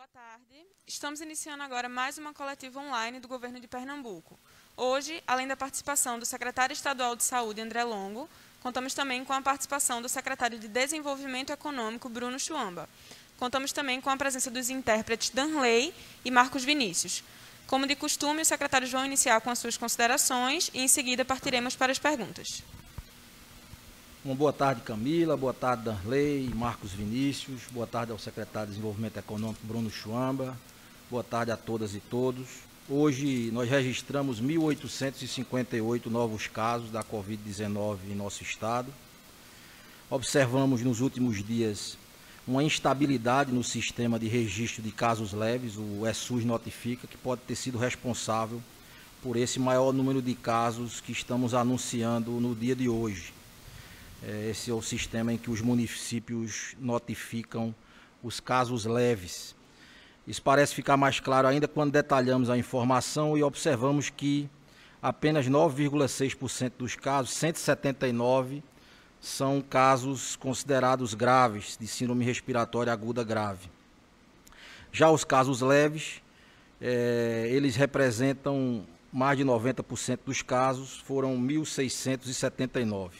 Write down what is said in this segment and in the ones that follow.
Boa tarde. Estamos iniciando agora mais uma coletiva online do Governo de Pernambuco. Hoje, além da participação do secretário estadual de Saúde, André Longo, contamos também com a participação do secretário de Desenvolvimento Econômico, Bruno Chuamba. Contamos também com a presença dos intérpretes Danley e Marcos Vinícius. Como de costume, os secretários vão iniciar com as suas considerações e, em seguida, partiremos para as perguntas. Uma boa tarde, Camila, boa tarde, Danley, Marcos Vinícius, boa tarde ao secretário de Desenvolvimento Econômico, Bruno Chuamba, boa tarde a todas e todos. Hoje nós registramos 1.858 novos casos da Covid-19 em nosso estado. Observamos nos últimos dias uma instabilidade no sistema de registro de casos leves, o ESUS notifica, que pode ter sido responsável por esse maior número de casos que estamos anunciando no dia de hoje. Esse é o sistema em que os municípios notificam os casos leves. Isso parece ficar mais claro ainda quando detalhamos a informação e observamos que apenas 9,6% dos casos, 179, são casos considerados graves, de síndrome respiratória aguda grave. Já os casos leves, eles representam mais de 90% dos casos, foram 1.679.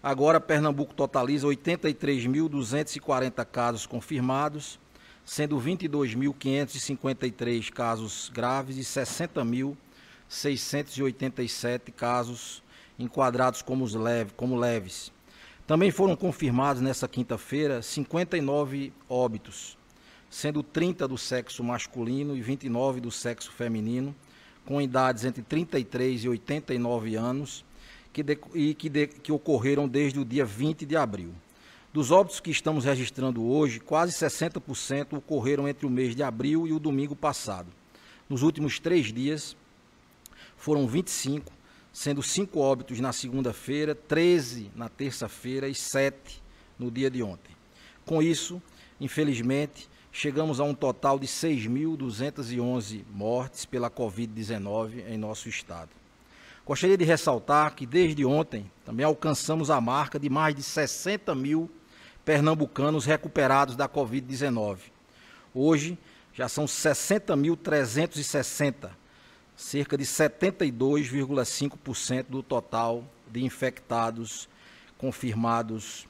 Agora, Pernambuco totaliza 83.240 casos confirmados, sendo 22.553 casos graves e 60.687 casos enquadrados como leves. Também foram confirmados nessa quinta-feira 59 óbitos, sendo 30 do sexo masculino e 29 do sexo feminino, com idades entre 33 e 89 anos, que ocorreram desde o dia 20 de abril. Dos óbitos que estamos registrando hoje, quase 60% ocorreram entre o mês de abril e o domingo passado. Nos últimos 3 dias, foram 25, sendo 5 óbitos na segunda-feira, 13 na terça-feira e 7 no dia de ontem. Com isso, infelizmente, chegamos a um total de 6.211 mortes pela Covid-19 em nosso estado. Gostaria de ressaltar que desde ontem também alcançamos a marca de mais de 60 mil pernambucanos recuperados da Covid-19. Hoje já são 60.360, cerca de 72,5% do total de infectados confirmados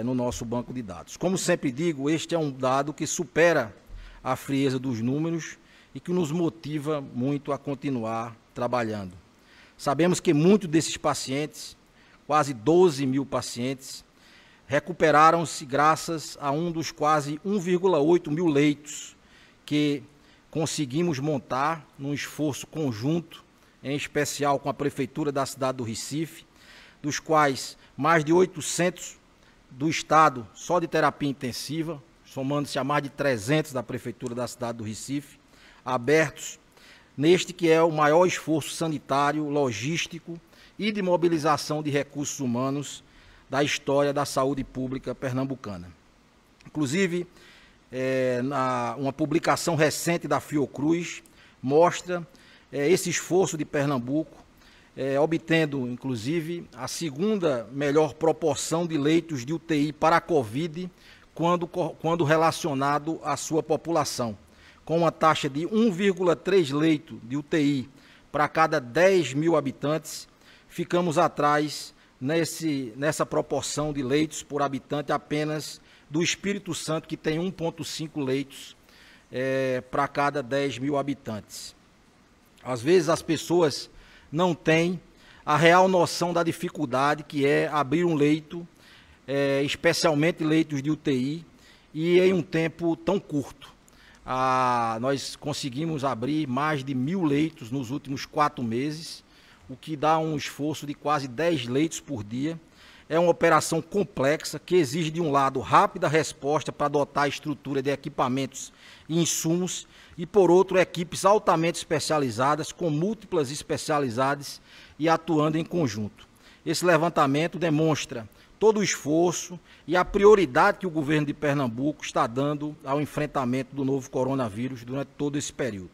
no nosso banco de dados. Como sempre digo, este é um dado que supera a frieza dos números e que nos motiva muito a continuar trabalhando. Sabemos que muitos desses pacientes, quase 12 mil pacientes, recuperaram-se graças a um dos quase 1,8 mil leitos que conseguimos montar num esforço conjunto, em especial com a Prefeitura da cidade do Recife, dos quais mais de 800 do estado só de terapia intensiva, somando-se a mais de 300 da Prefeitura da cidade do Recife, abertos neste que é o maior esforço sanitário, logístico e de mobilização de recursos humanos da história da saúde pública pernambucana. Inclusive, uma publicação recente da Fiocruz mostra esse esforço de Pernambuco, obtendo, inclusive, a segunda melhor proporção de leitos de UTI para a Covid quando relacionado à sua população, com uma taxa de 1,3 leito de UTI para cada 10 mil habitantes, ficamos atrás nessa proporção de leitos por habitante apenas do Espírito Santo, que tem 1,5 leitos para cada 10 mil habitantes. Às vezes as pessoas não têm a real noção da dificuldade que é abrir um leito, especialmente leitos de UTI, e em um tempo tão curto. Nós conseguimos abrir mais de 1.000 leitos nos últimos 4 meses, o que dá um esforço de quase 10 leitos por dia. É uma operação complexa que exige, de um lado, rápida resposta para dotar a estrutura de equipamentos e insumos, e, por outro, equipes altamente especializadas, com múltiplas especialidades e atuando em conjunto. Esse levantamento demonstra todo o esforço e a prioridade que o governo de Pernambuco está dando ao enfrentamento do novo coronavírus durante todo esse período.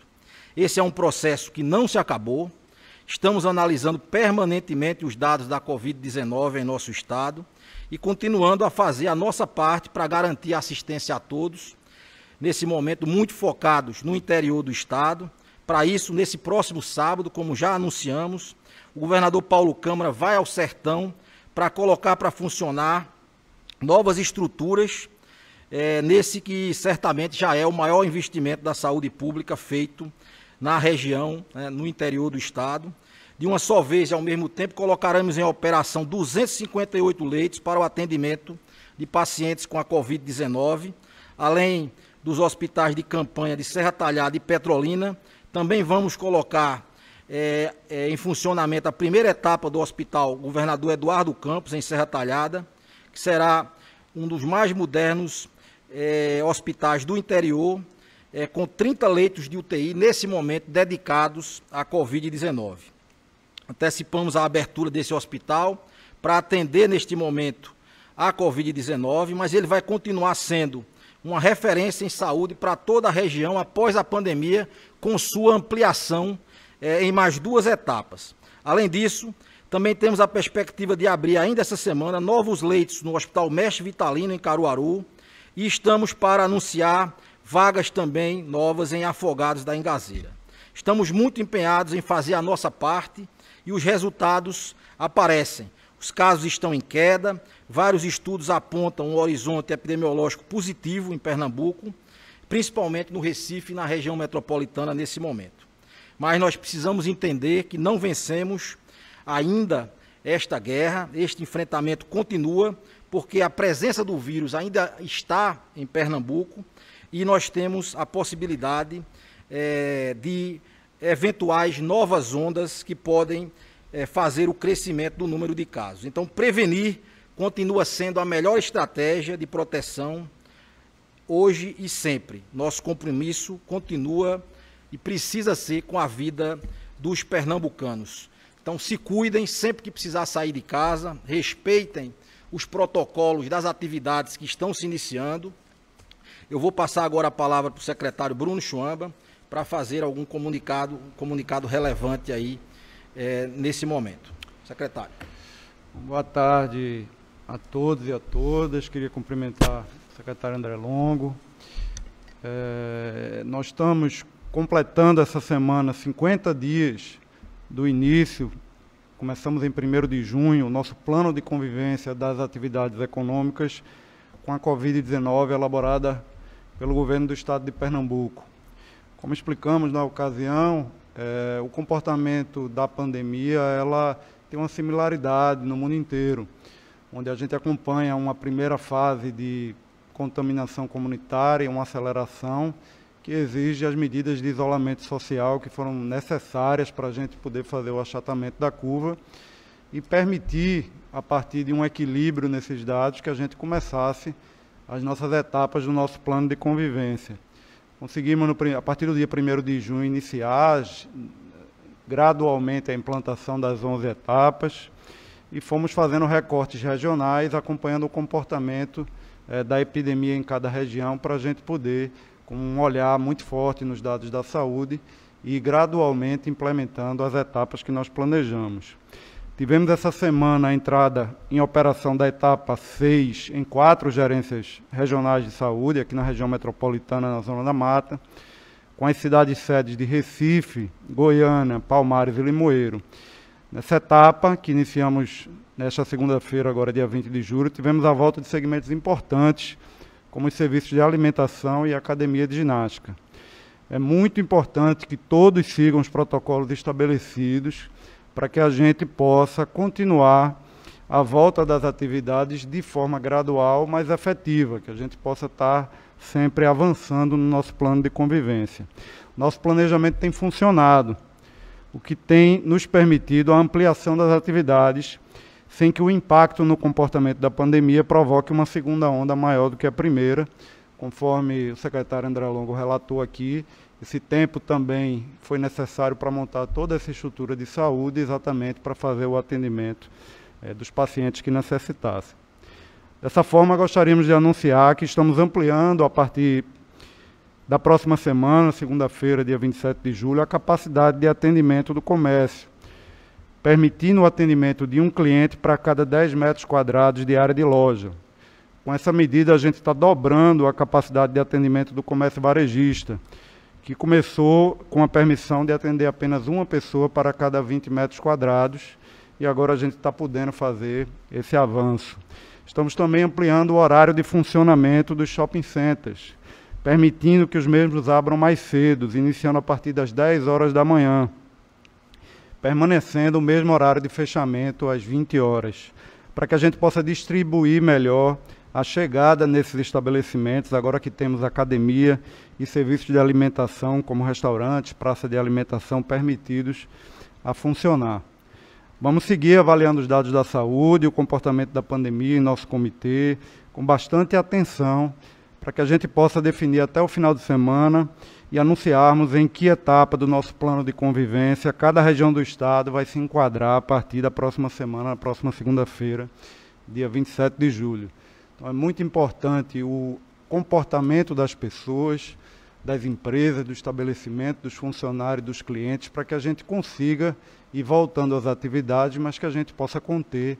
Esse é um processo que não se acabou. Estamos analisando permanentemente os dados da Covid-19 em nosso estado e continuando a fazer a nossa parte para garantir assistência a todos, nesse momento, muito focados no interior do estado. Para isso, nesse próximo sábado, como já anunciamos, o governador Paulo Câmara vai ao Sertão para colocar para funcionar novas estruturas, nesse que certamente já é o maior investimento da saúde pública feito na região, no interior do estado. De uma só vez e ao mesmo tempo, colocaremos em operação 258 leitos para o atendimento de pacientes com a Covid-19, além dos hospitais de campanha de Serra Talhada e Petrolina. Também vamos colocar em funcionamento a primeira etapa do Hospital Governador Eduardo Campos, em Serra Talhada, que será um dos mais modernos hospitais do interior, com 30 leitos de UTI, nesse momento, dedicados à Covid-19. Antecipamos a abertura desse hospital para atender, neste momento, a Covid-19, mas ele vai continuar sendo uma referência em saúde para toda a região após a pandemia, com sua ampliação em mais 2 etapas. Além disso, também temos a perspectiva de abrir ainda essa semana novos leitos no Hospital Mestre Vitalino, em Caruaru, e estamos para anunciar vagas também novas em Afogados da Engazeira. Estamos muito empenhados em fazer a nossa parte e os resultados aparecem. Os casos estão em queda, vários estudos apontam um horizonte epidemiológico positivo em Pernambuco, principalmente no Recife e na região metropolitana nesse momento. Mas nós precisamos entender que não vencemos ainda esta guerra, este enfrentamento continua, porque a presença do vírus ainda está em Pernambuco e nós temos a possibilidade de eventuais novas ondas que podem fazer o crescimento do número de casos. Então, prevenir continua sendo a melhor estratégia de proteção hoje e sempre. Nosso compromisso continua e precisa ser com a vida dos pernambucanos. Então, se cuidem sempre que precisar sair de casa, respeitem os protocolos das atividades que estão se iniciando. Eu vou passar agora a palavra para o secretário Bruno Chuamba para fazer algum comunicado relevante aí nesse momento. Secretário. Boa tarde a todos e a todas. Queria cumprimentar o secretário André Longo. Nós estamos completando essa semana 50 dias do início, começamos em 1º de junho, o nosso plano de convivência das atividades econômicas com a Covid-19 elaborada pelo governo do estado de Pernambuco. Como explicamos na ocasião, o comportamento da pandemia ela tem uma similaridade no mundo inteiro, onde a gente acompanha uma primeira fase de contaminação comunitária, uma aceleração que exige as medidas de isolamento social que foram necessárias para a gente poder fazer o achatamento da curva e permitir, a partir de um equilíbrio nesses dados, que a gente começasse as nossas etapas do nosso plano de convivência. Conseguimos, a partir do dia 1º de junho, iniciar gradualmente a implantação das 11 etapas e fomos fazendo recortes regionais, acompanhando o comportamento da epidemia em cada região, para a gente poder, com um olhar muito forte nos dados da saúde, e gradualmente implementando as etapas que nós planejamos. Tivemos essa semana a entrada em operação da etapa 6 em 4 gerências regionais de saúde, aqui na região metropolitana, na Zona da Mata, com as cidades sedes de Recife, Goiânia, Palmares e Limoeiro. Nessa etapa, que iniciamos nesta segunda-feira, agora dia 20 de julho, tivemos a volta de segmentos importantes, como os serviços de alimentação e academia de ginástica. É muito importante que todos sigam os protocolos estabelecidos para que a gente possa continuar a volta das atividades de forma gradual, mas efetiva, que a gente possa estar sempre avançando no nosso plano de convivência. Nosso planejamento tem funcionado, o que tem nos permitido a ampliação das atividades, sem que o impacto no comportamento da pandemia provoque uma segunda onda maior do que a primeira, conforme o secretário André Longo relatou aqui. Esse tempo também foi necessário para montar toda essa estrutura de saúde, exatamente para fazer o atendimento dos pacientes que necessitassem. Dessa forma, gostaríamos de anunciar que estamos ampliando, a partir da próxima semana, segunda-feira, dia 27 de julho, a capacidade de atendimento do comércio, permitindo o atendimento de um cliente para cada 10 metros quadrados de área de loja, Com essa medida, a gente está dobrando a capacidade de atendimento do comércio varejista, que começou com a permissão de atender apenas uma pessoa para cada 20 metros quadrados, e agora a gente está podendo fazer esse avanço. Estamos também ampliando o horário de funcionamento dos shopping centers, permitindo que os mesmos abram mais cedo, iniciando a partir das 10 horas da manhã, permanecendo o mesmo horário de fechamento às 20 horas, para que a gente possa distribuir melhor a chegada nesses estabelecimentos, agora que temos academia e serviços de alimentação, como restaurantes, praça de alimentação, permitidos a funcionar. Vamos seguir avaliando os dados da saúde, o comportamento da pandemia em nosso comitê, com bastante atenção, para que a gente possa definir até o final de semana e anunciarmos em que etapa do nosso plano de convivência cada região do estado vai se enquadrar a partir da próxima semana, na próxima segunda-feira, dia 27 de julho. Então, é muito importante o comportamento das pessoas, das empresas, do estabelecimento, dos funcionários, dos clientes, para que a gente consiga ir voltando às atividades, mas que a gente possa conter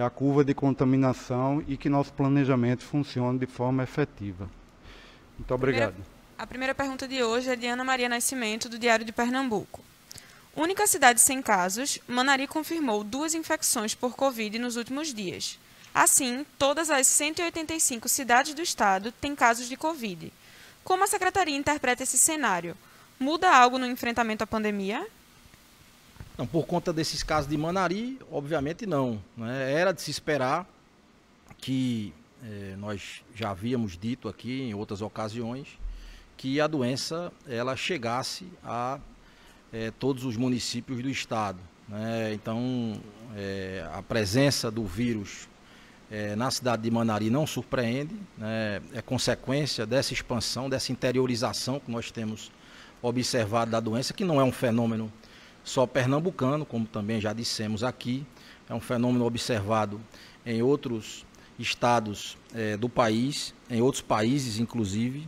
a curva de contaminação e que nosso planejamento funcione de forma efetiva. Muito obrigado. A primeira pergunta de hoje é de Ana Maria Nascimento, do Diário de Pernambuco. Única cidade sem casos, Manari confirmou 2 infecções por Covid nos últimos dias. Assim, todas as 185 cidades do estado têm casos de Covid. Como a Secretaria interpreta esse cenário? Muda algo no enfrentamento à pandemia? Não, por conta desses casos de Manari, obviamente não, né? Era de se esperar que, nós já havíamos dito aqui em outras ocasiões, que a doença ela chegasse a todos os municípios do estado, né? Então, a presença do vírus na cidade de Manari não surpreende, né? É consequência dessa expansão, dessa interiorização que nós temos observado da doença, que não é um fenômeno só pernambucano, como também já dissemos aqui, é um fenômeno observado em outros estados do país, em outros países inclusive,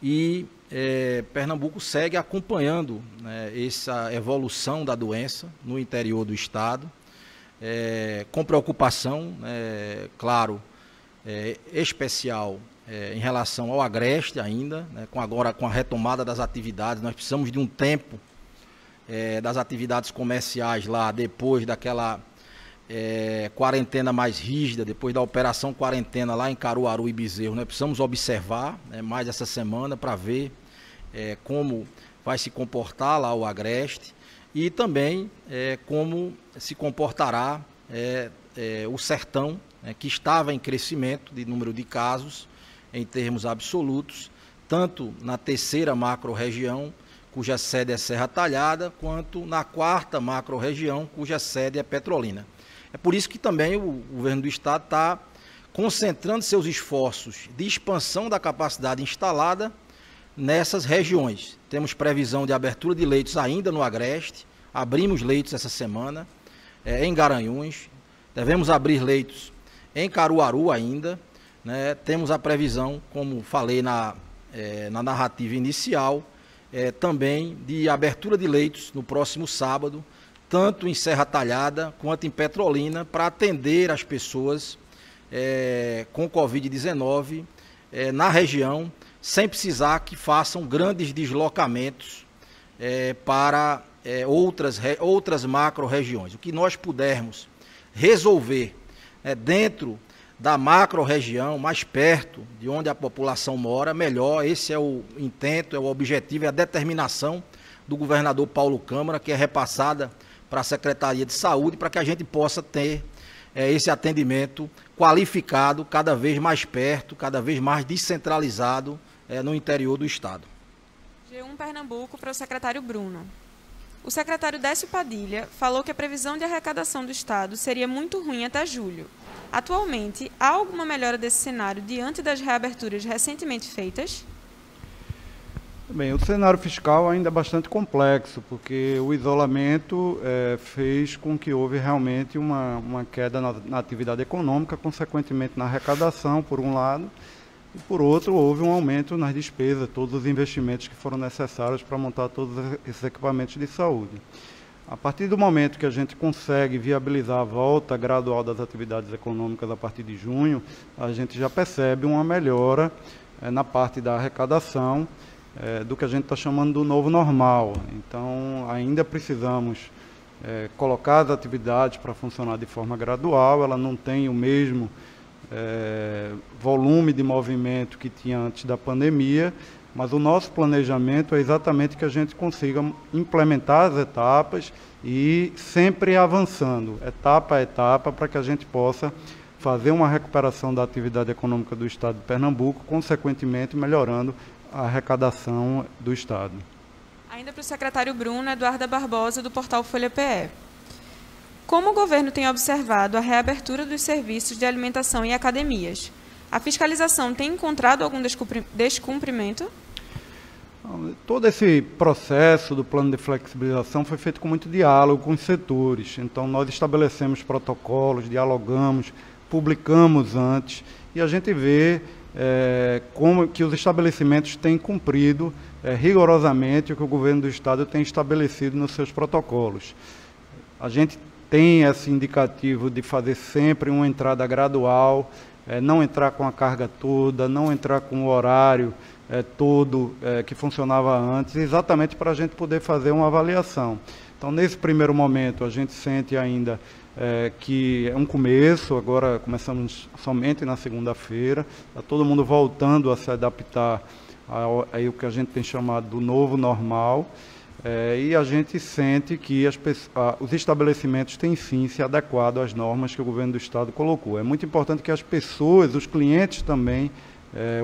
e Pernambuco segue acompanhando, né, essa evolução da doença no interior do estado, com preocupação, claro, especial em relação ao Agreste ainda, né, agora com a retomada das atividades. Nós precisamos de um tempo das atividades comerciais lá, depois daquela quarentena mais rígida, depois da operação quarentena lá em Caruaru e Bezerro. Nós precisamos observar, mais essa semana para ver como vai se comportar lá o Agreste e também como se comportará o Sertão, que estava em crescimento de número de casos em termos absolutos, tanto na terceira macro-região, cuja sede é Serra Talhada, quanto na quarta macro-região, cuja sede é Petrolina. É por isso que também o governo do estado está concentrando seus esforços de expansão da capacidade instalada nessas regiões. Temos previsão de abertura de leitos ainda no Agreste, abrimos leitos essa semana, em Garanhuns, devemos abrir leitos em Caruaru ainda, né? Temos a previsão, como falei na narrativa inicial, também de abertura de leitos no próximo sábado, tanto em Serra Talhada quanto em Petrolina, para atender as pessoas com Covid-19 na região, sem precisar que façam grandes deslocamentos para outras macro-regiões. O que nós pudermos resolver dentro da macro-região, mais perto de onde a população mora, melhor. Esse é o intento, é o objetivo, é a determinação do governador Paulo Câmara, que é repassada para a Secretaria de Saúde, para que a gente possa ter esse atendimento qualificado, cada vez mais perto, cada vez mais descentralizado no interior do estado. G1 Pernambuco para o secretário Bruno. O secretário Décio Padilha falou que a previsão de arrecadação do estado seria muito ruim até julho. Atualmente, há alguma melhora desse cenário diante das reaberturas recentemente feitas? Bem, o cenário fiscal ainda é bastante complexo, porque o isolamento fez com que houve realmente uma queda na atividade econômica, consequentemente na arrecadação, por um lado, e por outro, houve um aumento nas despesas, todos os investimentos que foram necessários para montar todos esses equipamentos de saúde. A partir do momento que a gente consegue viabilizar a volta gradual das atividades econômicas a partir de junho, a gente já percebe uma melhora na parte da arrecadação do que a gente está chamando do novo normal. Então, ainda precisamos colocar as atividades para funcionar de forma gradual, ela não tem o mesmo volume de movimento que tinha antes da pandemia, mas o nosso planejamento é exatamente que a gente consiga implementar as etapas e sempre avançando, etapa a etapa, para que a gente possa fazer uma recuperação da atividade econômica do Estado de Pernambuco, consequentemente melhorando a arrecadação do Estado. Ainda para o secretário Bruno, Eduarda Barbosa, do portal Folha PE. Como o governo tem observado a reabertura dos serviços de alimentação e academias, a fiscalização tem encontrado algum descumprimento? Todo esse processo do plano de flexibilização foi feito com muito diálogo com os setores. Então, nós estabelecemos protocolos, dialogamos, publicamos antes, e a gente vê como que os estabelecimentos têm cumprido rigorosamente o que o governo do Estado tem estabelecido nos seus protocolos. A gente tem esse indicativo de fazer sempre uma entrada gradual, não entrar com a carga toda, não entrar com o horário todo que funcionava antes, exatamente para a gente poder fazer uma avaliação. Então, nesse primeiro momento, a gente sente ainda que é um começo, agora começamos somente na segunda-feira, está todo mundo voltando a se adaptar ao que a gente tem chamado do novo normal, e a gente sente que os estabelecimentos têm sim se adequado às normas que o governo do Estado colocou. É muito importante que as pessoas, os clientes também,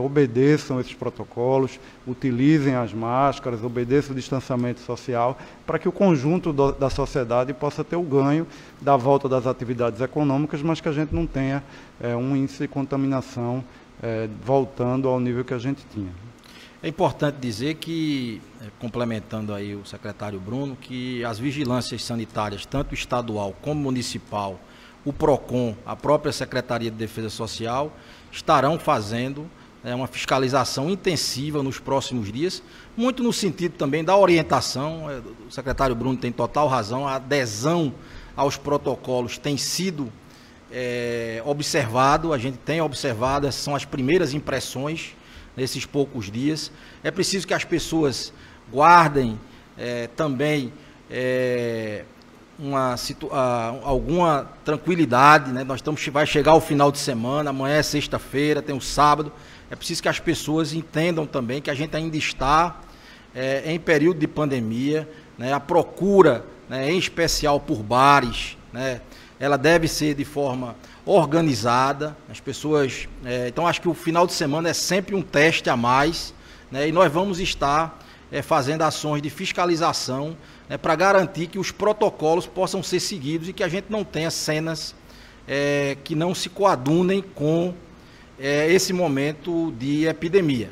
obedeçam esses protocolos, utilizem as máscaras, obedeçam o distanciamento social, para que o conjunto da sociedade possa ter o ganho da volta das atividades econômicas, mas que a gente não tenha um índice de contaminação voltando ao nível que a gente tinha. É importante dizer que, complementando aí o secretário Bruno, que as vigilâncias sanitárias, tanto estadual como municipal, o PROCON, a própria Secretaria de Defesa Social, estarão fazendo uma fiscalização intensiva nos próximos dias, muito no sentido também da orientação. O secretário Bruno tem total razão, a adesão aos protocolos tem sido observado, a gente tem observado, essas são as primeiras impressões nesses poucos dias. É preciso que as pessoas guardem também alguma tranquilidade, né? Vai chegar o final de semana, amanhã é sexta-feira, tem o sábado. É preciso que as pessoas entendam também que a gente ainda está em período de pandemia, né? A procura, né, em especial por bares, né, ela deve ser de forma organizada. As pessoas, então acho que o final de semana é sempre um teste a mais, né, e nós vamos estar fazendo ações de fiscalização, né, para garantir que os protocolos possam ser seguidos e que a gente não tenha cenas que não se coadunem com esse momento de epidemia.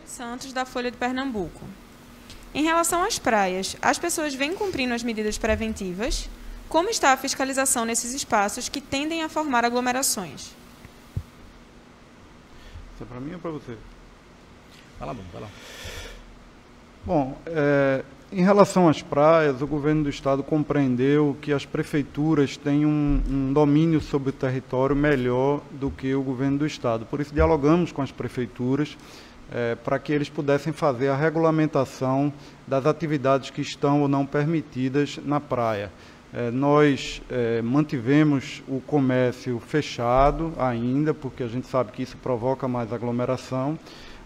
Santos, da Folha de Pernambuco. Em relação às praias, as pessoas vêm cumprindo as medidas preventivas? Como está a fiscalização nesses espaços que tendem a formar aglomerações? Isso é para mim ou para você? Vai lá, vai lá. Bom, em relação às praias, o governo do Estado compreendeu que as prefeituras têm um domínio sobre o território melhor do que o governo do Estado. Por isso, dialogamos com as prefeituras para que eles pudessem fazer a regulamentação das atividades que estão ou não permitidas na praia. Nós mantivemos o comércio fechado ainda, porque a gente sabe que isso provoca mais aglomeração,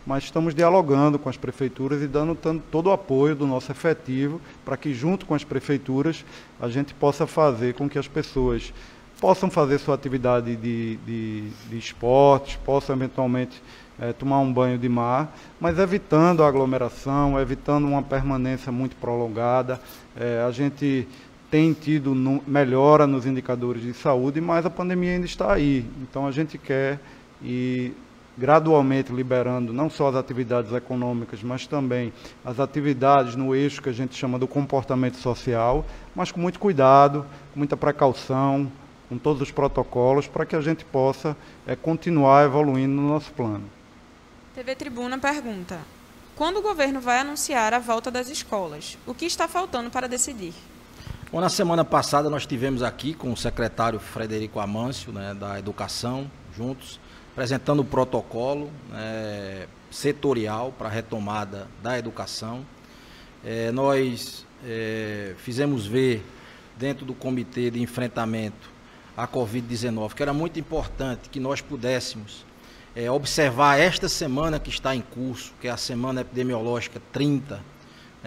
mas estamos dialogando com as prefeituras e dando todo o apoio do nosso efetivo para que, junto com as prefeituras, a gente possa fazer com que as pessoas possam fazer sua atividade de esportes, possam eventualmente tomar um banho de mar, mas evitando a aglomeração, evitando uma permanência muito prolongada. A gente tem tido melhora nos indicadores de saúde, mas a pandemia ainda está aí. Então a gente quer ir gradualmente liberando não só as atividades econômicas, mas também as atividades no eixo que a gente chama do comportamento social, mas com muito cuidado, com muita precaução, com todos os protocolos, para que a gente possa continuar evoluindo no nosso plano. TV Tribuna pergunta: quando o governo vai anunciar a volta das escolas? O que está faltando para decidir? Bom, na semana passada nós tivemos aqui com o secretário Frederico Amâncio, né, da Educação, juntos, apresentando o protocolo setorial para a retomada da educação. Nós fizemos ver dentro do Comitê de Enfrentamento à Covid-19 que era muito importante que nós pudéssemos observar esta semana que está em curso, que é a Semana Epidemiológica 30,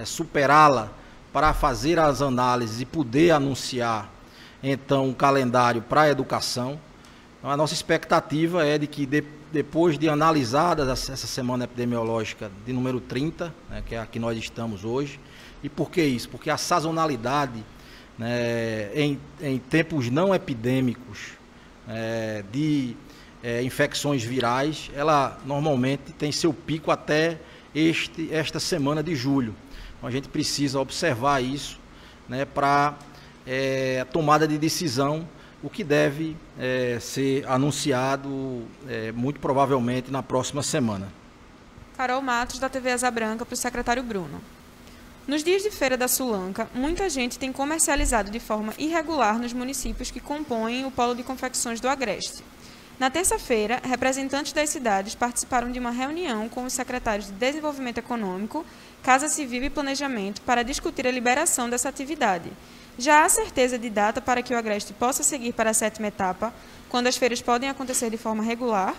superá-la para fazer as análises e poder anunciar, então, um calendário para a educação. Então, a nossa expectativa é de que, depois de analisada essa Semana Epidemiológica de número 30, que é a que nós estamos hoje, e por que isso? Porque a sazonalidade, em tempos não epidêmicos, de infecções virais, ela normalmente tem seu pico até esta semana de julho. Então, a gente precisa observar isso, para a tomada de decisão, o que deve ser anunciado muito provavelmente na próxima semana. Carol Matos, da TV Asa Branca, para o secretário Bruno. Nos dias de Feira da Sulanca, muita gente tem comercializado de forma irregular nos municípios que compõem o polo de confecções do Agreste. Na terça-feira, representantes das cidades participaram de uma reunião com os secretários de Desenvolvimento Econômico, Casa Civil e Planejamento para discutir a liberação dessa atividade. Já há certeza de data para que o Agreste possa seguir para a 7ª etapa, quando as feiras podem acontecer de forma regular?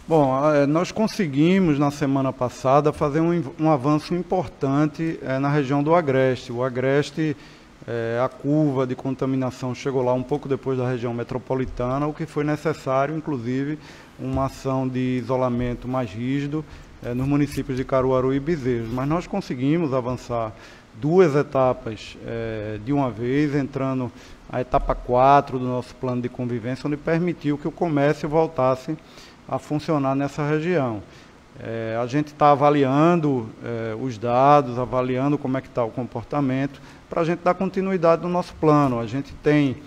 Bom, nós conseguimos, na semana passada, fazer um avanço importante na região do Agreste. O Agreste, a curva de contaminação chegou lá um pouco depois da região metropolitana, o que foi necessário, inclusive, uma ação de isolamento mais rígido nos municípios de Caruaru e Bezerros. Mas nós conseguimos avançar 2 etapas de uma vez, entrando a etapa 4 do nosso plano de convivência, onde permitiu que o comércio voltasse a funcionar nessa região. A gente está avaliando os dados, avaliando como é que está o comportamento, para a gente dar continuidade no nosso plano. A gente tem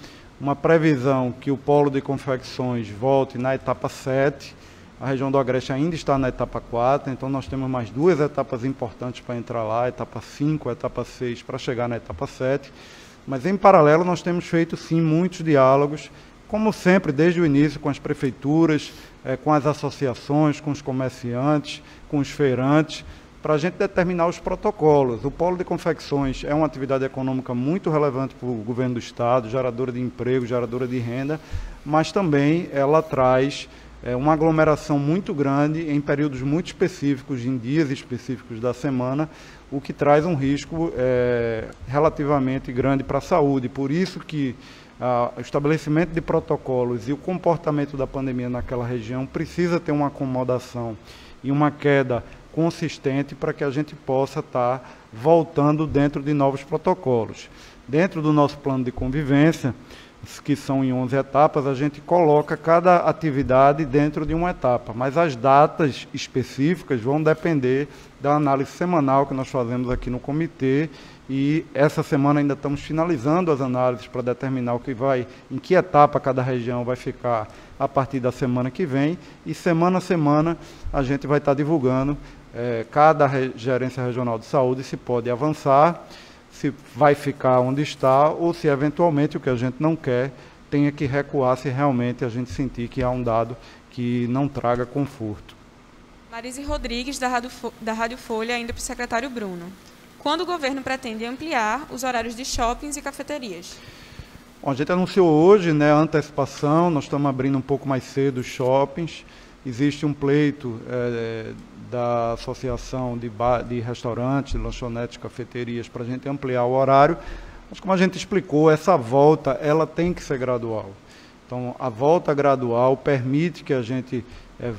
uma previsão que o polo de confecções volte na etapa 7, a região do Agreste ainda está na etapa 4, então nós temos mais 2 etapas importantes para entrar lá, etapa 5, etapa 6, para chegar na etapa 7. Mas, em paralelo, nós temos feito, sim, muitos diálogos, como sempre, desde o início, com as prefeituras, com as associações, com os comerciantes, com os feirantes, para a gente determinar os protocolos. O polo de confecções é uma atividade econômica muito relevante para o governo do Estado, geradora de emprego, geradora de renda, mas também ela traz uma aglomeração muito grande em períodos muito específicos, em dias específicos da semana, o que traz um risco relativamente grande para a saúde. Por isso que o estabelecimento de protocolos e o comportamento da pandemia naquela região precisa ter uma acomodação e uma queda consistente para que a gente possa estar voltando dentro de novos protocolos. Dentro do nosso plano de convivência, que são em 11 etapas, a gente coloca cada atividade dentro de uma etapa, mas as datas específicas vão depender da análise semanal que nós fazemos aqui no comitê, e essa semana ainda estamos finalizando as análises para determinar em que etapa cada região vai ficar a partir da semana que vem, e semana a semana a gente vai estar divulgando cada gerência regional de saúde se pode avançar, se vai ficar onde está, ou se eventualmente o que a gente não quer tenha que recuar se realmente a gente sentir que há um dado que não traga conforto. Marise Rodrigues, da Rádio Folha, ainda para o secretário Bruno. Quando o governo pretende ampliar os horários de shoppings e cafeterias? Bom, a gente anunciou hoje, a antecipação, nós estamos abrindo um pouco mais cedo os shoppings. Existe um pleito da Associação de Restaurantes, Lanchonetes, Cafeterias, para a gente ampliar o horário. Mas, como a gente explicou, essa volta ela tem que ser gradual. Então, a volta gradual permite que a gente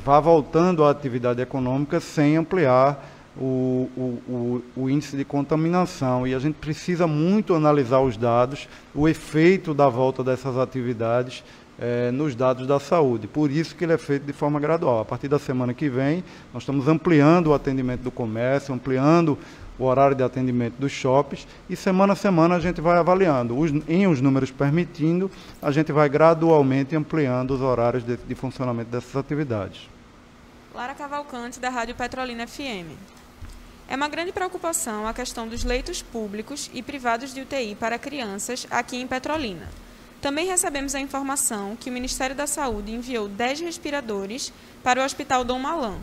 vá voltando à atividade econômica sem ampliar o índice de contaminação. E a gente precisa muito analisar os dados, o efeito da volta dessas atividades nos dados da saúde. Por isso que ele é feito de forma gradual. A partir da semana que vem, nós estamos ampliando o atendimento do comércio, ampliando o horário de atendimento dos shoppings, e semana a semana a gente vai avaliando. Em os números permitindo, a gente vai gradualmente ampliando os horários de funcionamento dessas atividades. Lara Cavalcante, da Rádio Petrolina FM. É uma grande preocupação a questão dos leitos públicos e privados de UTI para crianças aqui em Petrolina. Também recebemos a informação que o Ministério da Saúde enviou 10 respiradores para o Hospital Dom Malan.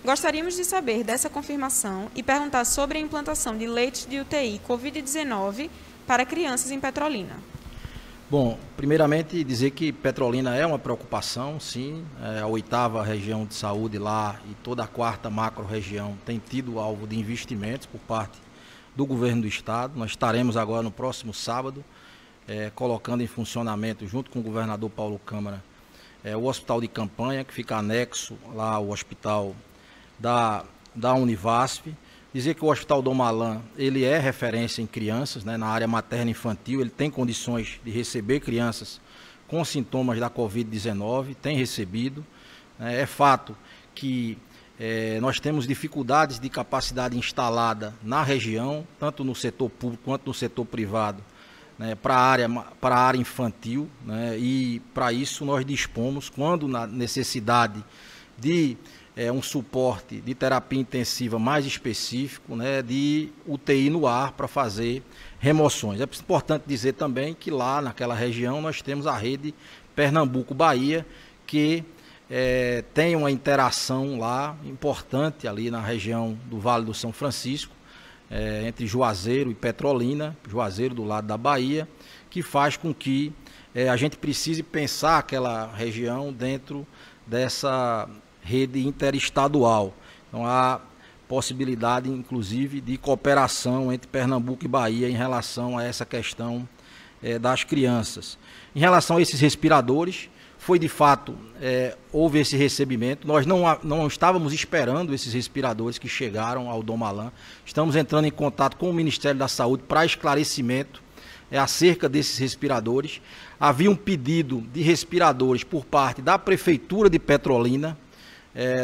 Gostaríamos de saber dessa confirmação e perguntar sobre a implantação de leitos de UTI Covid-19 para crianças em Petrolina. Bom, primeiramente dizer que Petrolina é uma preocupação, sim. A 8ª região de saúde lá e toda a 4ª macro-região tem tido alvo de investimentos por parte do governo do estado. Nós estaremos agora no próximo sábado colocando em funcionamento, junto com o governador Paulo Câmara, o hospital de campanha, que fica anexo lá ao hospital da Univasf. Dizer que o Hospital Dom Malan, ele é referência em crianças, né, na área materna e infantil, ele tem condições de receber crianças com sintomas da Covid-19, tem recebido. É fato que nós temos dificuldades de capacidade instalada na região, tanto no setor público quanto no setor privado, né, para a área infantil, né, e para isso nós dispomos, quando na necessidade de um suporte de terapia intensiva mais específico, né, de UTI no ar para fazer remoções. É importante dizer também que lá naquela região nós temos a rede Pernambuco-Bahia, que tem uma interação lá importante ali na região do Vale do São Francisco, entre Juazeiro e Petrolina, Juazeiro do lado da Bahia, que faz com que a gente precise pensar aquela região dentro dessa rede interestadual. Então há possibilidade, inclusive, de cooperação entre Pernambuco e Bahia em relação a essa questão das crianças. Em relação a esses respiradores, foi de fato, houve esse recebimento. Nós não estávamos esperando esses respiradores que chegaram ao Dom Malan. Estamos entrando em contato com o Ministério da Saúde para esclarecimento acerca desses respiradores. Havia um pedido de respiradores por parte da Prefeitura de Petrolina,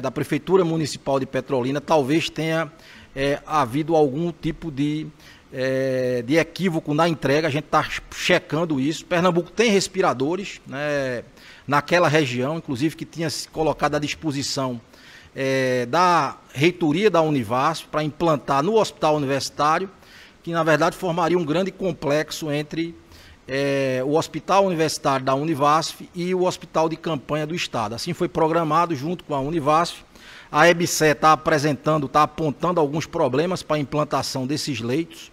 da Prefeitura Municipal de Petrolina. Talvez tenha havido algum tipo de equívoco na entrega, a gente está checando isso. Pernambuco tem respiradores, né, naquela região, inclusive que tinha se colocado à disposição da reitoria da Univasf para implantar no hospital universitário, que na verdade formaria um grande complexo entre o Hospital Universitário da Univasf e o Hospital de Campanha do Estado. Assim foi programado junto com a Univasf. A EBSE está apontando alguns problemas para a implantação desses leitos,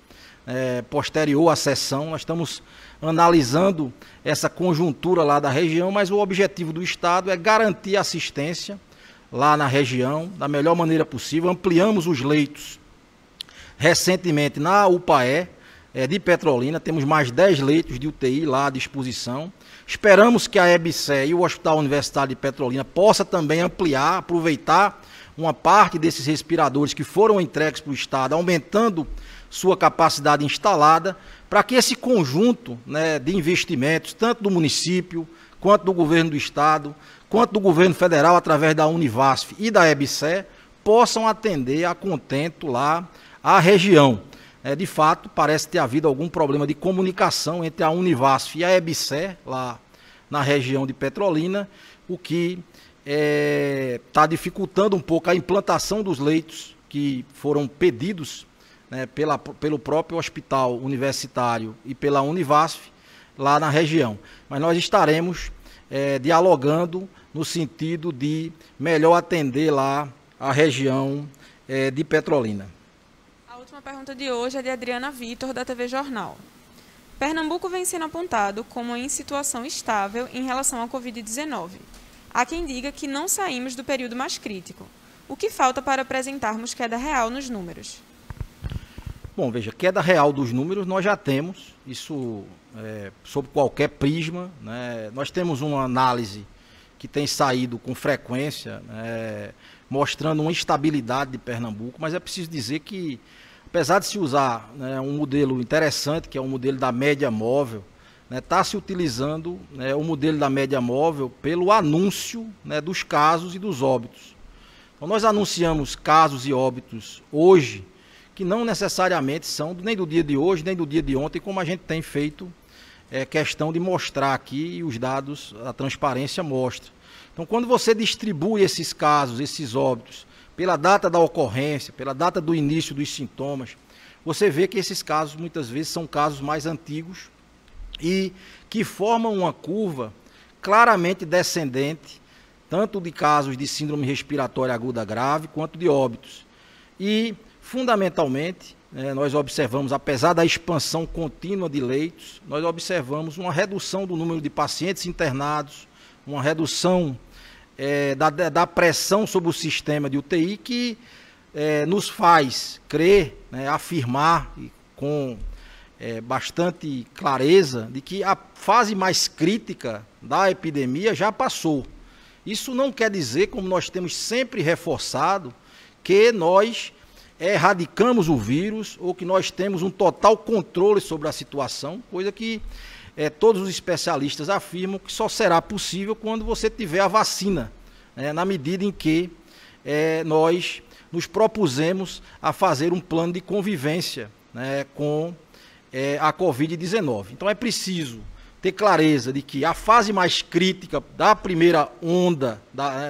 posterior à sessão. Nós estamos analisando essa conjuntura lá da região, mas o objetivo do Estado é garantir assistência lá na região da melhor maneira possível. Ampliamos os leitos recentemente na UPAE, de Petrolina, temos mais 10 leitos de UTI lá à disposição. Esperamos que a EBSE e o Hospital Universitário de Petrolina possa também ampliar, aproveitar uma parte desses respiradores que foram entregues para o Estado, aumentando sua capacidade instalada, para que esse conjunto, né, de investimentos, tanto do município, quanto do governo do Estado, quanto do governo federal, através da Univasf e da EBSE, possam atender a contento lá a região. De fato, parece ter havido algum problema de comunicação entre a Univasf e a EBSE, lá na região de Petrolina, o que está dificultando um pouco a implantação dos leitos que foram pedidos, né, pelo próprio hospital universitário e pela Univasf lá na região. Mas nós estaremos dialogando no sentido de melhor atender lá a região de Petrolina. A pergunta de hoje é de Adriana Vitor, da TV Jornal. Pernambuco vem sendo apontado como em situação estável em relação à Covid-19. Há quem diga que não saímos do período mais crítico. O que falta para apresentarmos queda real nos números? Bom, veja, queda real dos números nós já temos, isso sob qualquer prisma, né? Nós temos uma análise que tem saído com frequência, mostrando uma estabilidade de Pernambuco, mas é preciso dizer que, apesar de se usar, né, um modelo interessante, que é o modelo da média móvel, está se utilizando, o modelo da média móvel pelo anúncio, né, dos casos e dos óbitos. Então, nós anunciamos casos e óbitos hoje, que não necessariamente são nem do dia de hoje, nem do dia de ontem, como a gente tem feito questão de mostrar aqui, e os dados, a transparência mostra. Então, quando você distribui esses casos, esses óbitos, pela data da ocorrência, pela data do início dos sintomas, você vê que esses casos, muitas vezes, são casos mais antigos e que formam uma curva claramente descendente, tanto de casos de síndrome respiratória aguda grave, quanto de óbitos. E, fundamentalmente, nós observamos, apesar da expansão contínua de leitos, nós observamos uma redução do número de pacientes internados, uma redução da pressão sobre o sistema de UTI que nos faz crer, afirmar com bastante clareza de que a fase mais crítica da epidemia já passou. Isso não quer dizer, como nós temos sempre reforçado, que nós erradicamos o vírus ou que nós temos um total controle sobre a situação, coisa que todos os especialistas afirmam que só será possível quando você tiver a vacina, na medida em que nós nos propusemos a fazer um plano de convivência com a Covid-19. Então é preciso ter clareza de que a fase mais crítica da primeira onda,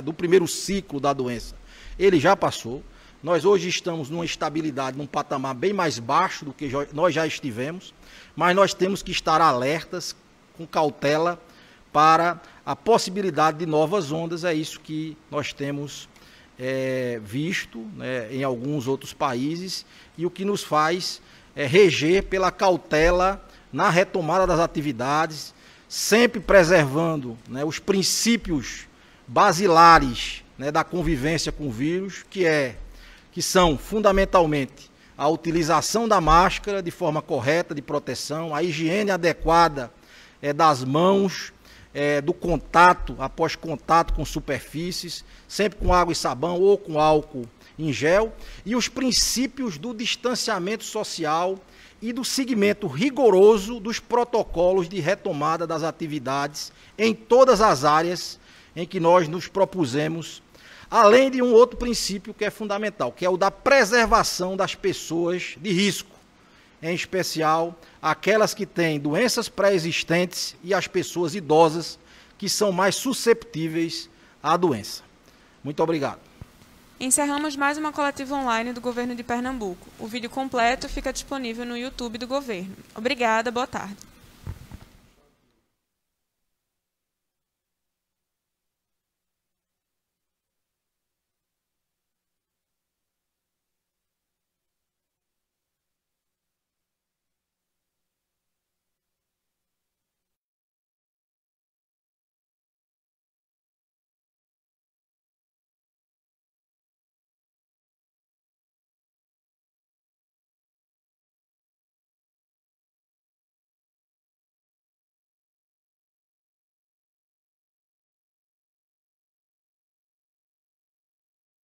do primeiro ciclo da doença, ele já passou. Nós hoje estamos numa estabilidade, num patamar bem mais baixo do que nós já estivemos, mas nós temos que estar alertas, com cautela, para a possibilidade de novas ondas. É isso que nós temos visto em alguns outros países e o que nos faz reger pela cautela na retomada das atividades, sempre preservando os princípios basilares da convivência com o vírus, que são fundamentalmente a utilização da máscara de forma correta de proteção, a higiene adequada das mãos, do contato, após contato com superfícies, sempre com água e sabão ou com álcool em gel, e os princípios do distanciamento social e do seguimento rigoroso dos protocolos de retomada das atividades em todas as áreas em que nós nos propusemos, além de um outro princípio que é fundamental, que é o da preservação das pessoas de risco, em especial aquelas que têm doenças pré-existentes e as pessoas idosas que são mais susceptíveis à doença. Muito obrigado. Encerramos mais uma coletiva online do Governo de Pernambuco. O vídeo completo fica disponível no YouTube do Governo. Obrigada, boa tarde.